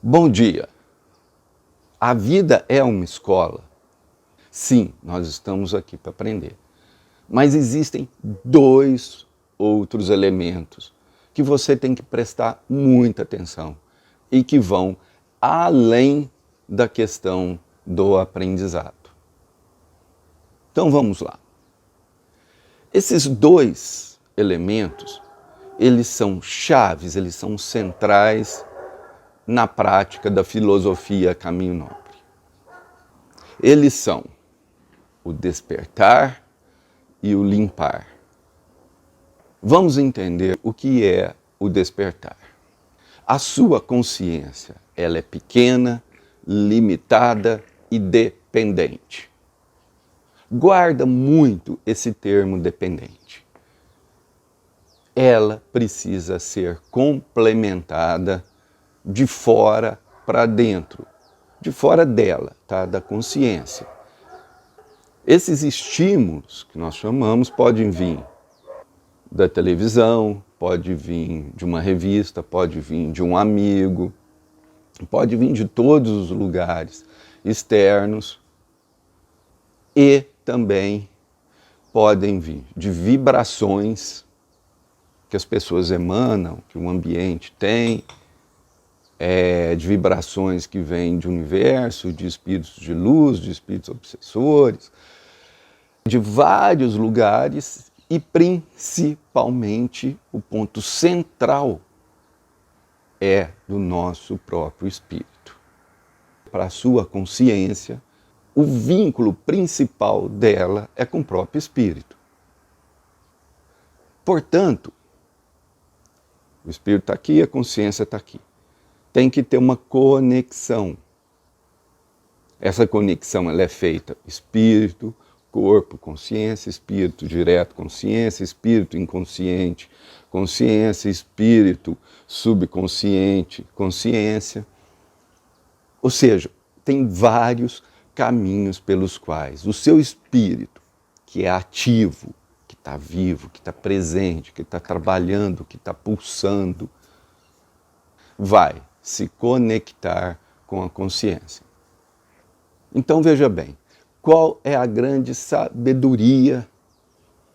Bom dia! A vida é uma escola? Sim, nós estamos aqui para aprender. Mas existem dois outros elementos que você tem que prestar muita atenção e que vão além da questão do aprendizado. Então vamos lá. Esses dois elementos, eles são chaves, eles são centrais na prática da filosofia Caminho Nobre. Eles são o despertar e o limpar. Vamos entender o que é o despertar. A sua consciência, ela é pequena, limitada e dependente. Guarda muito esse termo dependente. Ela precisa ser complementada de fora para dentro, de fora dela, tá? Da consciência. Esses estímulos que nós chamamos podem vir da televisão, pode vir de uma revista, pode vir de um amigo, pode vir de todos os lugares externos e também podem vir de vibrações que as pessoas emanam, que o ambiente tem, de vibrações que vêm do universo, de espíritos de luz, de espíritos obsessores, de vários lugares e principalmente o ponto central é do nosso próprio espírito. Para a sua consciência, o vínculo principal dela é com o próprio espírito. Portanto, o espírito está aqui, a consciência está aqui. Tem que ter uma conexão. Essa conexão ela é feita espírito, corpo, consciência, espírito direto, consciência, espírito inconsciente, consciência, espírito subconsciente, consciência. Ou seja, tem vários caminhos pelos quais o seu espírito, que é ativo, que está vivo, que está presente, que está trabalhando, que está pulsando, vai se conectar com a consciência. Então veja bem, qual é a grande sabedoria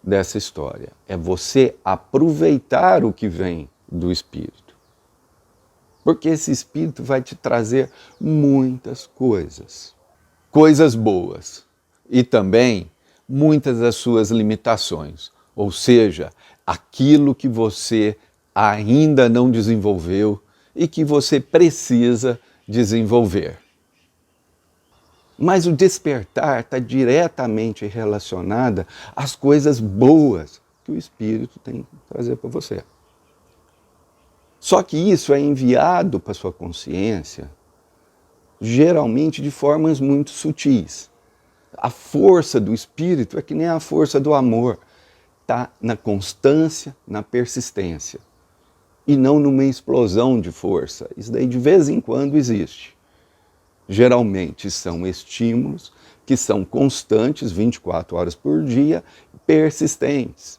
dessa história? É você aproveitar o que vem do Espírito. Porque esse Espírito vai te trazer muitas coisas. Coisas boas. E também muitas das suas limitações. Ou seja, aquilo que você ainda não desenvolveu e que você precisa desenvolver. Mas o despertar está diretamente relacionado às coisas boas que o Espírito tem que trazer para você. Só que isso é enviado para a sua consciência, geralmente de formas muito sutis. A força do Espírito é que nem a força do amor. Está na constância, na persistência. E não numa explosão de força. Isso daí de vez em quando existe. Geralmente são estímulos que são constantes, 24 horas por dia, persistentes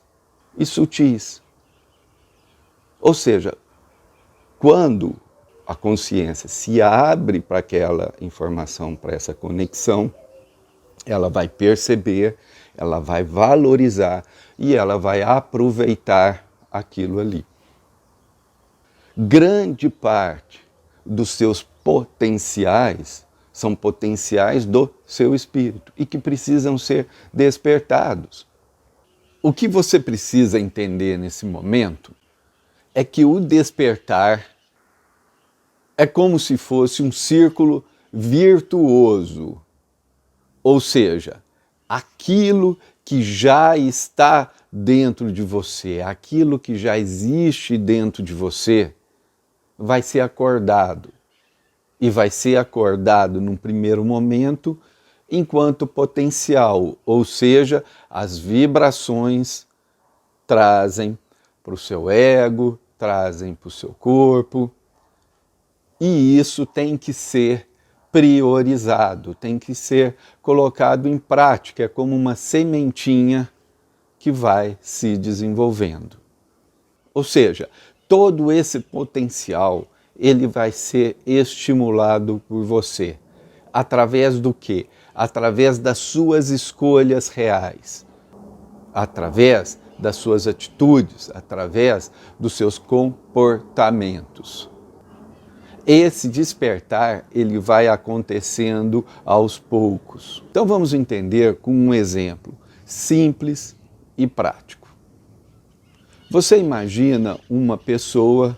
e sutis. Ou seja, quando a consciência se abre para aquela informação, para essa conexão, ela vai perceber, ela vai valorizar e ela vai aproveitar aquilo ali. Grande parte dos seus potenciais são potenciais do seu espírito e que precisam ser despertados. O que você precisa entender nesse momento é que o despertar é como se fosse um círculo virtuoso, ou seja, aquilo que já está dentro de você, aquilo que já existe dentro de você, vai ser acordado. E vai ser acordado num primeiro momento enquanto potencial, ou seja, as vibrações trazem para o seu ego, trazem para o seu corpo, e isso tem que ser priorizado, tem que ser colocado em prática, é como uma sementinha que vai se desenvolvendo. Ou seja, todo esse potencial, ele vai ser estimulado por você. Através do quê? Através das suas escolhas reais. Através das suas atitudes, através dos seus comportamentos. Esse despertar, ele vai acontecendo aos poucos. Então vamos entender com um exemplo simples e prático. Você imagina uma pessoa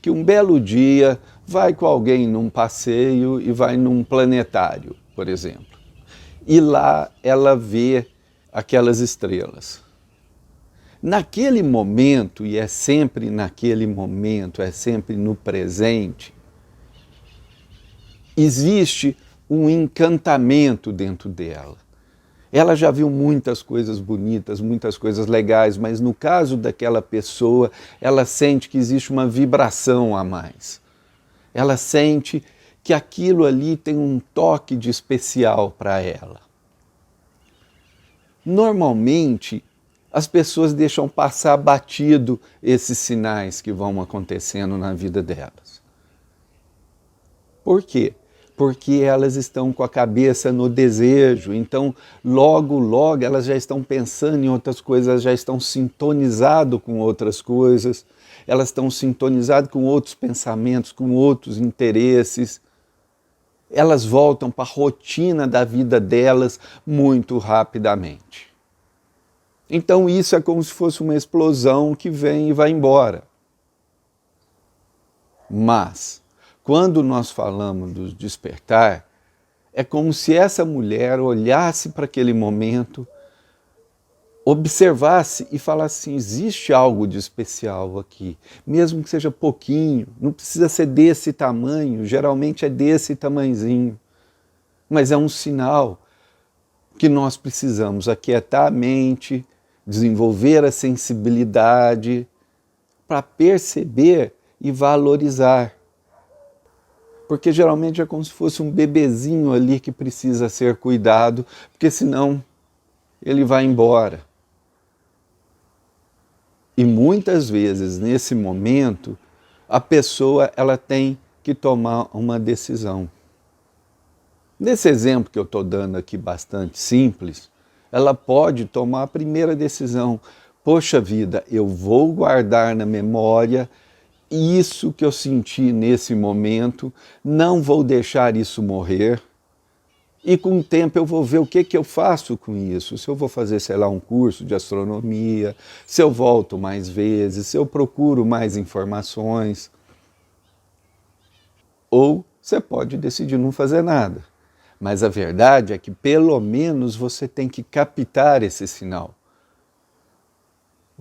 que um belo dia vai com alguém num passeio e vai num planetário, por exemplo. E lá ela vê aquelas estrelas. Naquele momento, e é sempre naquele momento, é sempre no presente, existe um encantamento dentro dela. Ela já viu muitas coisas bonitas, muitas coisas legais, mas no caso daquela pessoa, ela sente que existe uma vibração a mais. Ela sente que aquilo ali tem um toque de especial para ela. Normalmente, as pessoas deixam passar batido esses sinais que vão acontecendo na vida delas. Por quê? Porque elas estão com a cabeça no desejo, então logo elas já estão pensando em outras coisas, já estão sintonizadas com outras coisas, elas estão sintonizadas com outros pensamentos, com outros interesses. Elas voltam para a rotina da vida delas muito rapidamente. Então isso é como se fosse uma explosão que vem e vai embora. Mas quando nós falamos do despertar, é como se essa mulher olhasse para aquele momento, observasse e falasse assim, existe algo de especial aqui, mesmo que seja pouquinho, não precisa ser desse tamanho, geralmente é desse tamanhozinho, mas é um sinal que nós precisamos aquietar a mente, desenvolver a sensibilidade para perceber e valorizar. Porque geralmente é como se fosse um bebezinho ali que precisa ser cuidado, porque senão ele vai embora. E muitas vezes, nesse momento, a pessoa ela tem que tomar uma decisão. Nesse exemplo que eu estou dando aqui, bastante simples, ela pode tomar a primeira decisão. Poxa vida, eu vou guardar na memória isso que eu senti nesse momento, não vou deixar isso morrer, e com o tempo eu vou ver o que eu faço com isso, se eu vou fazer, sei lá, um curso de astronomia, se eu volto mais vezes, se eu procuro mais informações, ou você pode decidir não fazer nada, mas a verdade é que pelo menos você tem que captar esse sinal.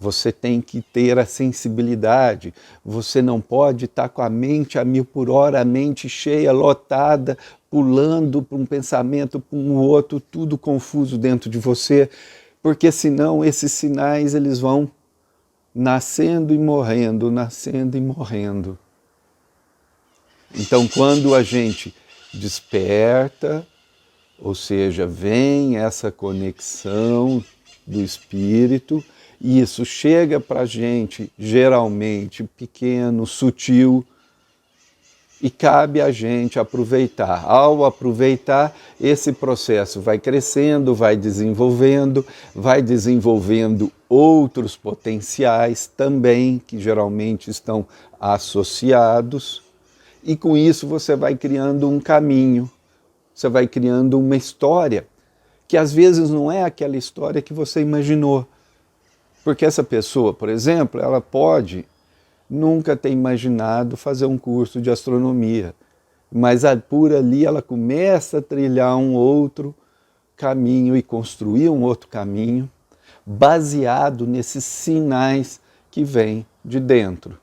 Você tem que ter a sensibilidade, você não pode estar com a mente a 1000 por hora, a mente cheia, lotada, pulando para um pensamento, para um outro, tudo confuso dentro de você, porque senão esses sinais eles vão nascendo e morrendo, nascendo e morrendo. Então quando a gente desperta, ou seja, vem essa conexão do espírito, e isso chega para a gente, geralmente, pequeno, sutil, e cabe a gente aproveitar. Ao aproveitar, esse processo vai crescendo, vai desenvolvendo outros potenciais também, que geralmente estão associados, e com isso você vai criando um caminho, você vai criando uma história, que às vezes não é aquela história que você imaginou. Porque essa pessoa, por exemplo, ela pode nunca ter imaginado fazer um curso de astronomia, mas por ali ela começa a trilhar um outro caminho e construir um outro caminho baseado nesses sinais que vêm de dentro.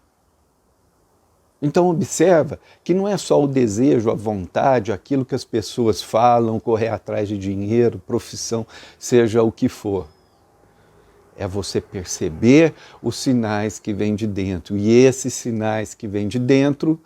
Então observa que não é só o desejo, a vontade, aquilo que as pessoas falam, correr atrás de dinheiro, profissão, seja o que for. É você perceber os sinais que vêm de dentro. E esses sinais que vêm de dentro,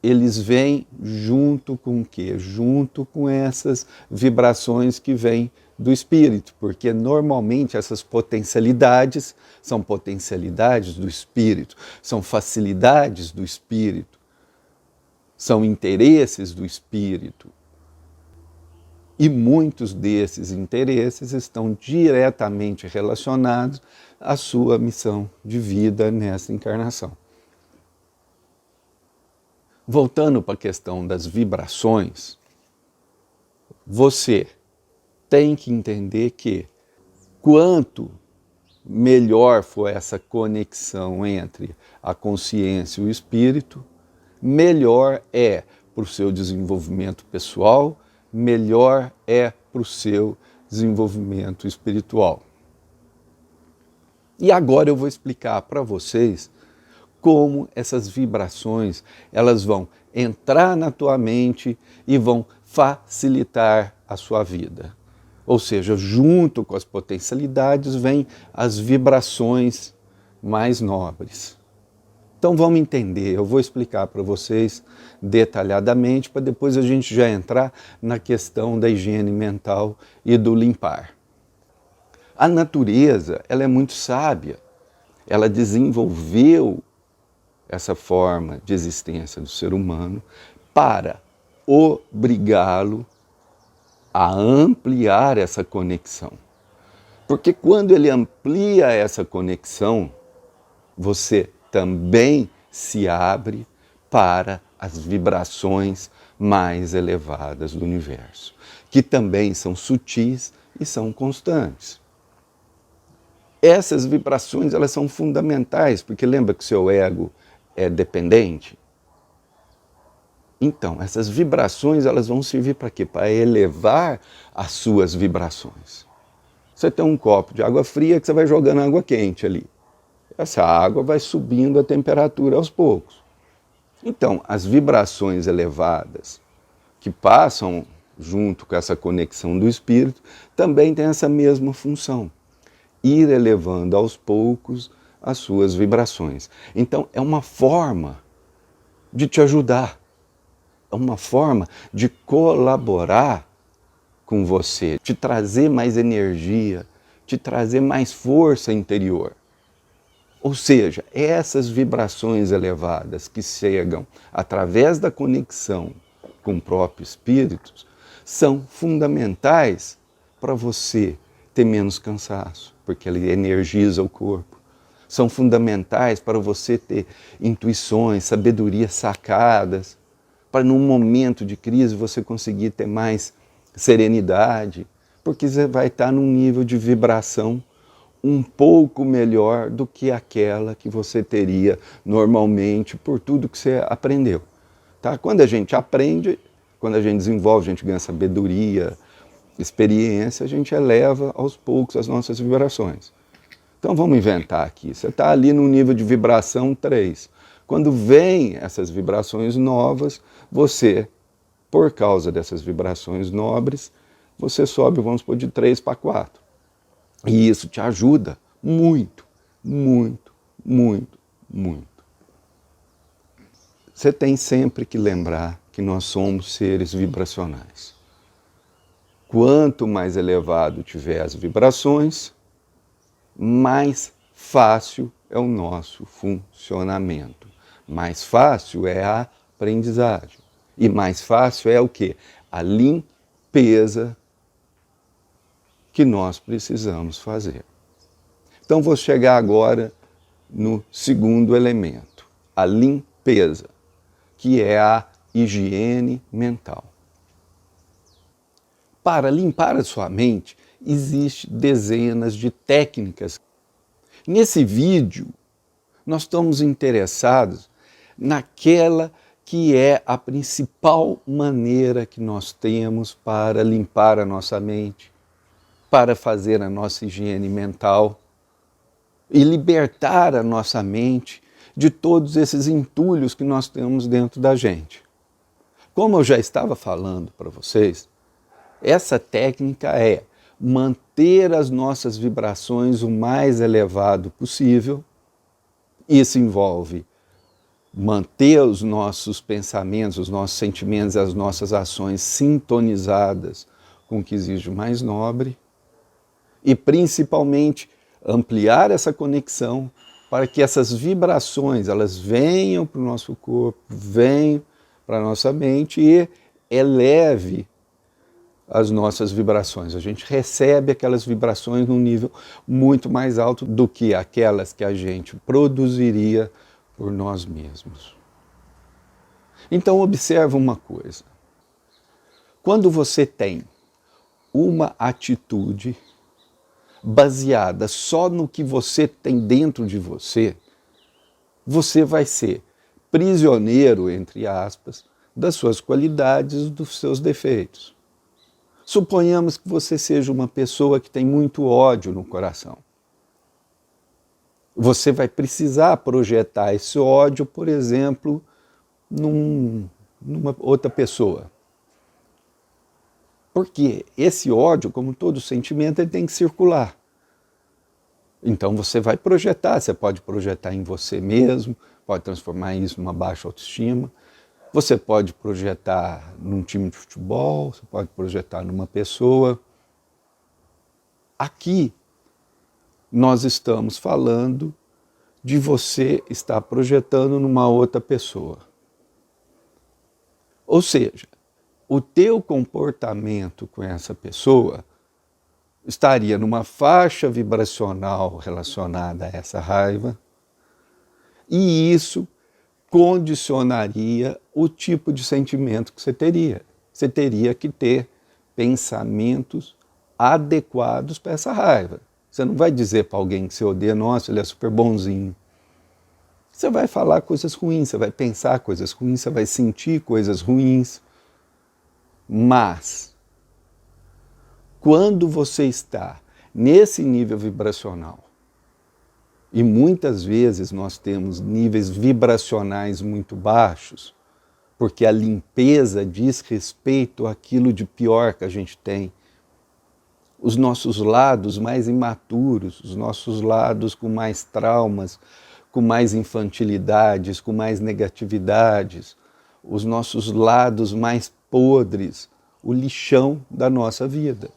eles vêm junto com o quê? Junto com essas vibrações que vêm do espírito. Porque normalmente essas potencialidades são potencialidades do espírito, são facilidades do espírito. são interesses do espírito. E muitos desses interesses estão diretamente relacionados à sua missão de vida nessa encarnação. Voltando para a questão das vibrações, você tem que entender que quanto melhor for essa conexão entre a consciência e o espírito, melhor é para o seu desenvolvimento pessoal, melhor é para o seu desenvolvimento espiritual. E agora eu vou explicar para vocês como essas vibrações elas vão entrar na tua mente e vão facilitar a sua vida. Ou seja, junto com as potencialidades vêm as vibrações mais nobres. Então vamos entender, eu vou explicar para vocês detalhadamente, para depois a gente já entrar na questão da higiene mental e do limpar. A natureza, ela é muito sábia, ela desenvolveu essa forma de existência do ser humano para obrigá-lo a ampliar essa conexão. Porque quando ele amplia essa conexão, você também se abre para as vibrações mais elevadas do universo, que também são sutis e são constantes. Essas vibrações, elas são fundamentais, porque lembra que o seu ego é dependente? Então, essas vibrações, elas vão servir para quê? Para elevar as suas vibrações. Você tem um copo de água fria que você vai jogando água quente ali. Essa água vai subindo a temperatura aos poucos. Então, as vibrações elevadas que passam junto com essa conexão do espírito também têm essa mesma função. Ir elevando aos poucos as suas vibrações. Então, é uma forma de te ajudar. É uma forma de colaborar com você, te trazer mais energia, te trazer mais força interior. Ou seja, essas vibrações elevadas que chegam através da conexão com o próprio espírito são fundamentais para você ter menos cansaço, porque ele energiza o corpo. São fundamentais para você ter intuições, sabedoria sacadas, para num momento de crise você conseguir ter mais serenidade, porque você vai estar num nível de vibração um pouco melhor do que aquela que você teria normalmente por tudo que você aprendeu. Tá? Quando a gente aprende, quando a gente desenvolve, a gente ganha sabedoria, experiência, a gente eleva aos poucos as nossas vibrações. Então vamos inventar aqui. Você está ali no nível de vibração 3. Quando vem essas vibrações novas, você, por causa dessas vibrações nobres, você sobe, vamos supor, de 3 para 4. E isso te ajuda muito, muito, muito, muito. Você tem sempre que lembrar que nós somos seres vibracionais. Quanto mais elevado tiver as vibrações, mais fácil é o nosso funcionamento. Mais fácil é a aprendizagem. E mais fácil é o quê? A limpeza que nós precisamos fazer. Então vou chegar agora no segundo elemento, a limpeza, que é a higiene mental. Para limpar a sua mente, existem dezenas de técnicas. Nesse vídeo, nós estamos interessados naquela que é a principal maneira que nós temos para limpar a nossa mente, para fazer a nossa higiene mental e libertar a nossa mente de todos esses entulhos que nós temos dentro da gente. Como eu já estava falando para vocês, essa técnica é manter as nossas vibrações o mais elevado possível. Isso envolve manter os nossos pensamentos, os nossos sentimentos, as nossas ações sintonizadas com o que exige o mais nobre e, principalmente, ampliar essa conexão para que essas vibrações elas venham para o nosso corpo, venham para a nossa mente e eleve as nossas vibrações. A gente recebe aquelas vibrações num nível muito mais alto do que aquelas que a gente produziria por nós mesmos. Então observa uma coisa. Quando você tem uma atitude baseada só no que você tem dentro de você, você vai ser prisioneiro, entre aspas, das suas qualidades, dos seus defeitos. Suponhamos que você seja uma pessoa que tem muito ódio no coração. Você vai precisar projetar esse ódio, por exemplo, numa outra pessoa. Porque esse ódio, como todo sentimento, ele tem que circular. Então você vai projetar, você pode projetar em você mesmo, pode transformar isso numa baixa autoestima, você pode projetar num time de futebol, você pode projetar numa pessoa. Aqui nós estamos falando de você estar projetando numa outra pessoa. Ou seja, o teu comportamento com essa pessoa estaria numa faixa vibracional relacionada a essa raiva, e isso condicionaria o tipo de sentimento que você teria. Você teria que ter pensamentos adequados para essa raiva. Você não vai dizer para alguém que você odeia, nossa, ele é super bonzinho. Você vai falar coisas ruins, você vai pensar coisas ruins, você vai sentir coisas ruins. Mas, quando você está nesse nível vibracional, e muitas vezes nós temos níveis vibracionais muito baixos, porque a limpeza diz respeito àquilo de pior que a gente tem. Os nossos lados mais imaturos, os nossos lados com mais traumas, com mais infantilidades, com mais negatividades, os nossos lados mais podres, o lixão da nossa vida.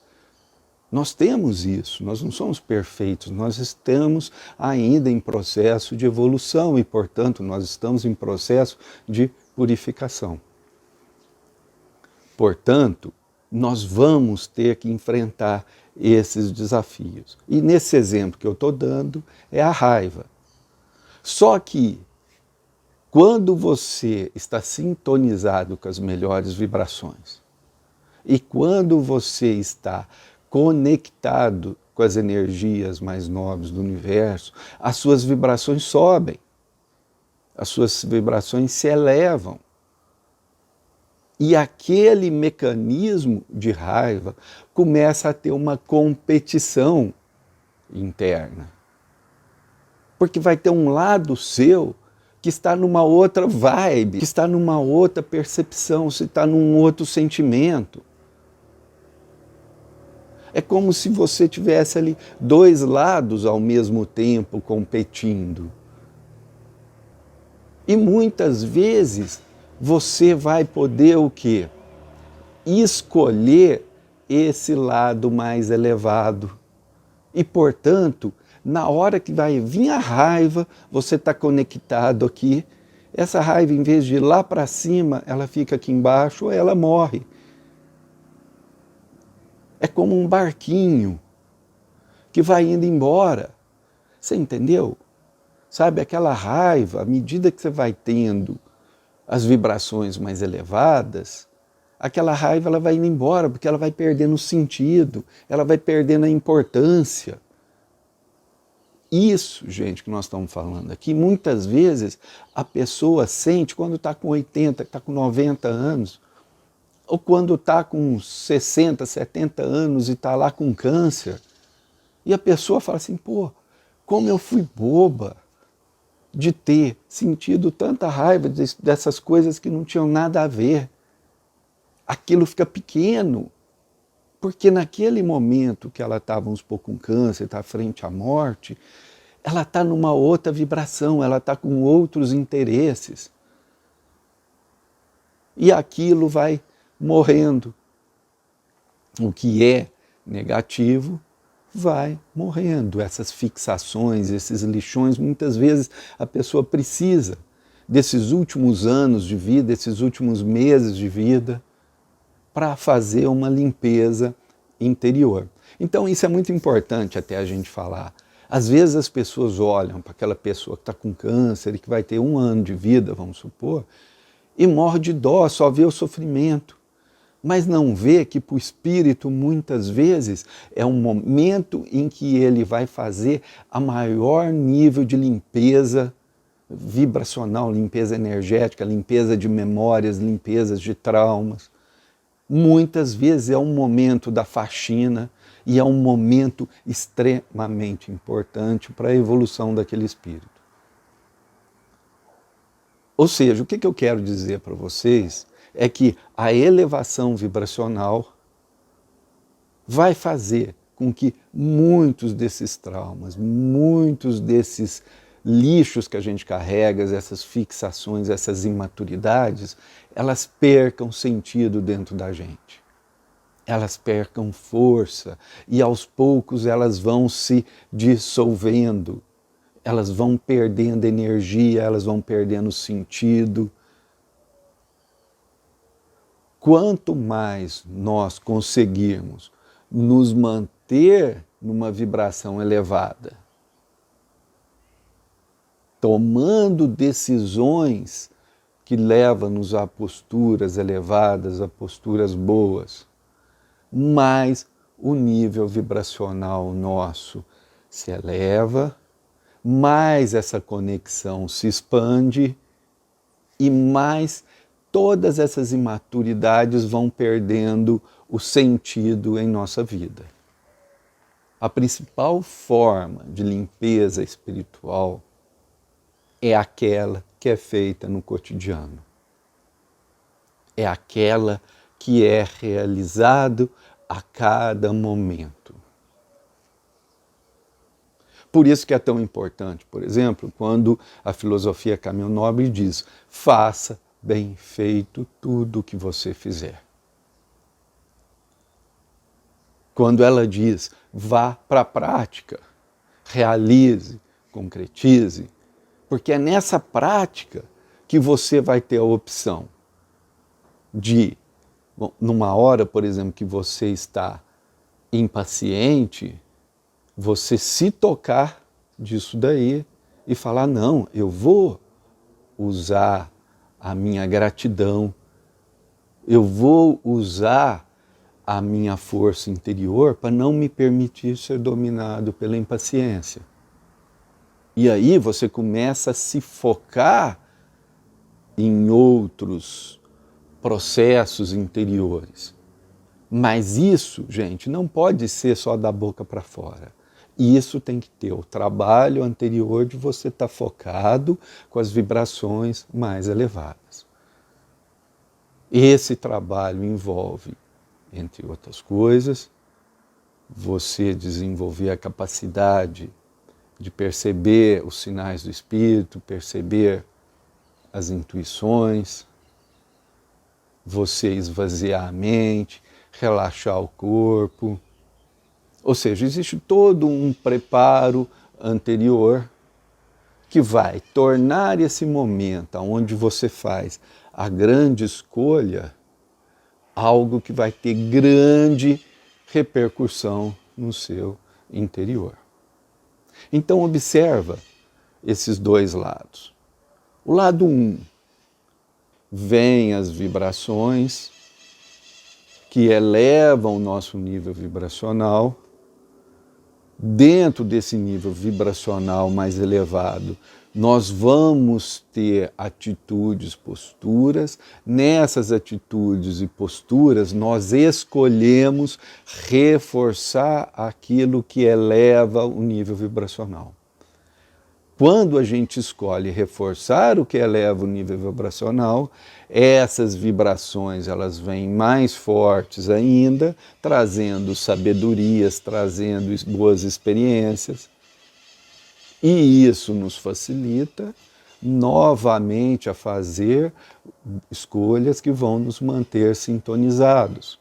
Nós temos isso, nós não somos perfeitos, nós estamos ainda em processo de evolução e, portanto, nós estamos em processo de purificação. Portanto, nós vamos ter que enfrentar esses desafios. E nesse exemplo que eu estou dando é a raiva. Só que, quando você está sintonizado com as melhores vibrações e quando você está conectado com as energias mais nobres do universo, as suas vibrações sobem, as suas vibrações se elevam. E aquele mecanismo de raiva começa a ter uma competição interna. Porque vai ter um lado seu que está numa outra vibe, que está numa outra percepção, que está num outro sentimento. É como se você tivesse ali dois lados ao mesmo tempo competindo. E muitas vezes você vai poder o quê? Escolher esse lado mais elevado. E, portanto, na hora que vai vir a raiva, você está conectado aqui. Essa raiva, em vez de ir lá para cima, ela fica aqui embaixo ou ela morre. É como um barquinho que vai indo embora. Você entendeu? Sabe, aquela raiva, à medida que você vai tendo as vibrações mais elevadas, aquela raiva ela vai indo embora, porque ela vai perdendo o sentido, ela vai perdendo a importância. Isso, gente, que nós estamos falando aqui, muitas vezes a pessoa sente quando está com 80, está com 90 anos, ou quando está com 60, 70 anos e está lá com câncer, e a pessoa fala assim, pô, como eu fui boba de ter sentido tanta raiva dessas coisas que não tinham nada a ver. Aquilo fica pequeno, porque naquele momento que ela está, vamos supor, com câncer, está frente à morte, ela está numa outra vibração, ela está com outros interesses. E aquilo vai morrendo. O que é negativo vai morrendo. Essas fixações, esses lixões, muitas vezes a pessoa precisa desses últimos anos de vida, esses últimos meses de vida, para fazer uma limpeza interior. Então isso é muito importante até a gente falar. Às vezes as pessoas olham para aquela pessoa que está com câncer e que vai ter 1 ano de vida, vamos supor, e morre de dó, só vê o sofrimento. Mas não vê que para o espírito, muitas vezes, é um momento em que ele vai fazer a maior nível de limpeza vibracional, limpeza energética, limpeza de memórias, limpezas de traumas. Muitas vezes é um momento da faxina e é um momento extremamente importante para a evolução daquele espírito. Ou seja, o que eu quero dizer para vocês é que a elevação vibracional vai fazer com que muitos desses traumas, muitos desses lixos que a gente carrega, essas fixações, essas imaturidades, elas percam sentido dentro da gente. Elas percam força e aos poucos elas vão se dissolvendo, elas vão perdendo energia, elas vão perdendo sentido. Quanto mais nós conseguirmos nos manter numa vibração elevada, tomando decisões que levam-nos a posturas elevadas, a posturas boas, mais o nível vibracional nosso se eleva, mais essa conexão se expande e mais todas essas imaturidades vão perdendo o sentido em nossa vida. A principal forma de limpeza espiritual é aquela que é feita no cotidiano. É aquela que é realizado a cada momento. Por isso que é tão importante, por exemplo, quando a filosofia Caminho Nobre diz: faça bem feito tudo o que você fizer. Quando ela diz: vá para a prática, realize, concretize, porque é nessa prática que você vai ter a opção de, numa hora, por exemplo, que você está impaciente, você se tocar disso daí e falar: não, eu vou usar a minha gratidão, eu vou usar a minha força interior para não me permitir ser dominado pela impaciência. E aí você começa a se focar em outros processos interiores. Mas isso, gente, não pode ser só da boca para fora. Isso tem que ter o trabalho anterior de você estar focado com as vibrações mais elevadas. Esse trabalho envolve, entre outras coisas, você desenvolver a capacidade de perceber os sinais do espírito, perceber as intuições, você esvaziar a mente, relaxar o corpo. Ou seja, existe todo um preparo anterior que vai tornar esse momento onde você faz a grande escolha algo que vai ter grande repercussão no seu interior. Então observa esses dois lados. O lado 1, vem as vibrações que elevam o nosso nível vibracional. Dentro desse nível vibracional mais elevado, nós vamos ter atitudes, posturas. Nessas atitudes e posturas, nós escolhemos reforçar aquilo que eleva o nível vibracional. Quando a gente escolhe reforçar o que eleva o nível vibracional, essas vibrações elas vêm mais fortes ainda, trazendo sabedorias, trazendo boas experiências. E isso nos facilita novamente a fazer escolhas que vão nos manter sintonizados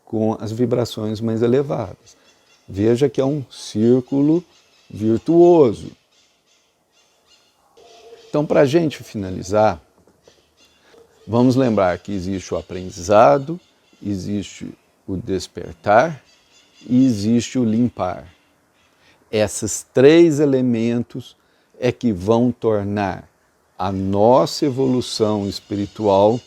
com as vibrações mais elevadas. Veja que é um círculo virtuoso. Então, para a gente finalizar, vamos lembrar que existe o aprendizado, existe o despertar e existe o limpar. Esses 3 elementos é que vão tornar a nossa evolução espiritual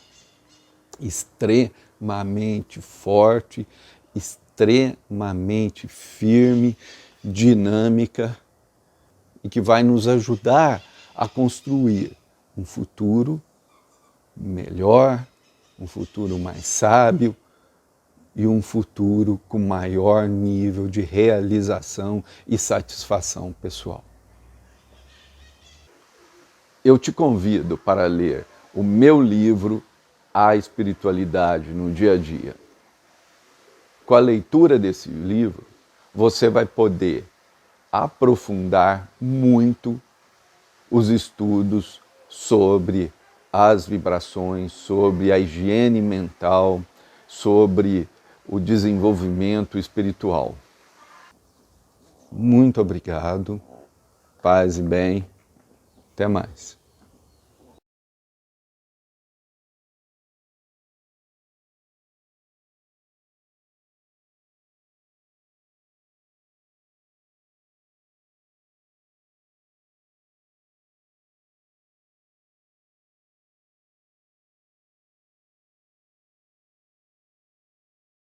extremamente forte, extremamente firme, dinâmica e que vai nos ajudar a construir um futuro melhor, um futuro mais sábio e um futuro com maior nível de realização e satisfação pessoal. Eu te convido para ler o meu livro A Espiritualidade no Dia a Dia. Com a leitura desse livro, você vai poder aprofundar muito os estudos sobre as vibrações, sobre a higiene mental, sobre o desenvolvimento espiritual. Muito obrigado, paz e bem, até mais.